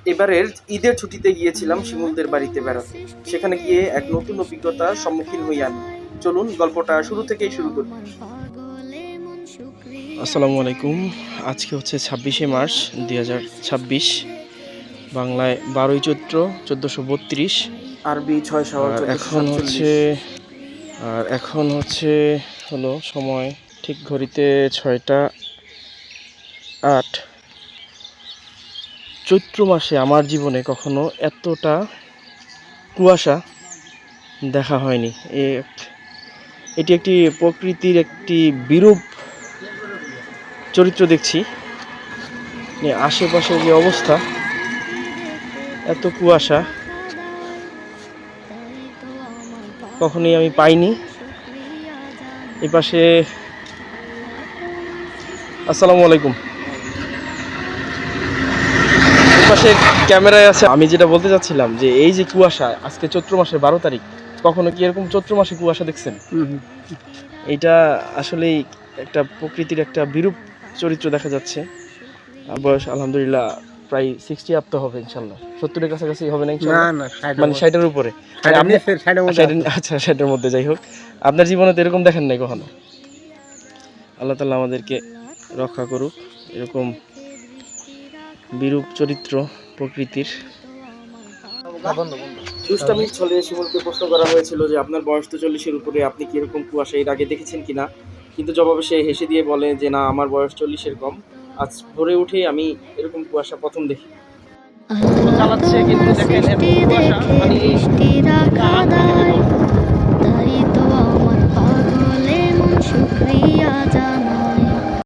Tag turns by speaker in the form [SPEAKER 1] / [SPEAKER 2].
[SPEAKER 1] এবারের ঈদের ছুটিতে গিয়েছিলাম শিমুলদের বাড়িতে বেড়াতে। সেখানে গিয়ে এক নতুন অভিজ্ঞতার সম্মুখীন হই আমি। চলুন গল্পটা শুরু থেকেই শুরু করি। আসসালামু আলাইকুম। আজকে হচ্ছে 26শে মার্চ 2026, বাংলায় 12ই চৈত্র 1432, আরবি 6 শাওয়াল 1447। এখন হচ্ছে হলো সময় ঠিক ঘড়িতে 6টা 8। চৈত্র মাসে আমার জীবনে কখনো এতটা কুয়াশা দেখা হয়নি। এটি একটি প্রকৃতির একটি বিরূপ চরিত্র দেখছি। আশেপাশে যে অবস্থা, এত কুয়াশা কখনোই আমি পাইনি। এপাশে আসসালামু আলাইকুম, এপাশে ক্যামেরায় আছে। আমি যেটা বলতে চাচ্ছিলাম যে এই যে কুয়াশা, আজকে চৈত্র মাসের 12 তারিখ, কখনো কি এরকম চৈত্র মাসে কুয়াশা দেখছেন? এটা আসলেই একটা প্রকৃতির একটা বিরূপ চরিত্র দেখা যাচ্ছে। বয়স আলহামদুলিল্লাহ প্রায় 60 আপ তো হবে ইনশাল্লাহ, 70-এর কাছাকাছি হবে না ইনশাল্লাহ, মানে 60-এর উপরে। আচ্ছা, 60-এর মধ্যে। যাই হোক, আপনার জীবনে তো এরকম দেখেন নাই কখনো। আল্লাহ তাআলা আমাদেরকে রক্ষা করুক এরকম বিরূপ চরিত্র প্রকৃতির। দুষ্টামির ছলে শিমুলকে প্রশ্ন করা হয়েছিল যে আপনার বয়স তো 40-এর উপরে, আপনি কি এরকম কুয়াশা এর আগে দেখেছেন কিনা, কিন্তু জবাবে সে হেসে দিয়ে বলে যে না, আমার বয়স 40-এর কম, আজ ভোরে উঠে আমি এরকম কুয়াশা প্রথম দেখি। চালাচ্ছে কিন্তু দেখেন এত কুয়াশা, মানে
[SPEAKER 2] তাই তো আমার পাগলে মন শুকরিয়া জানায়।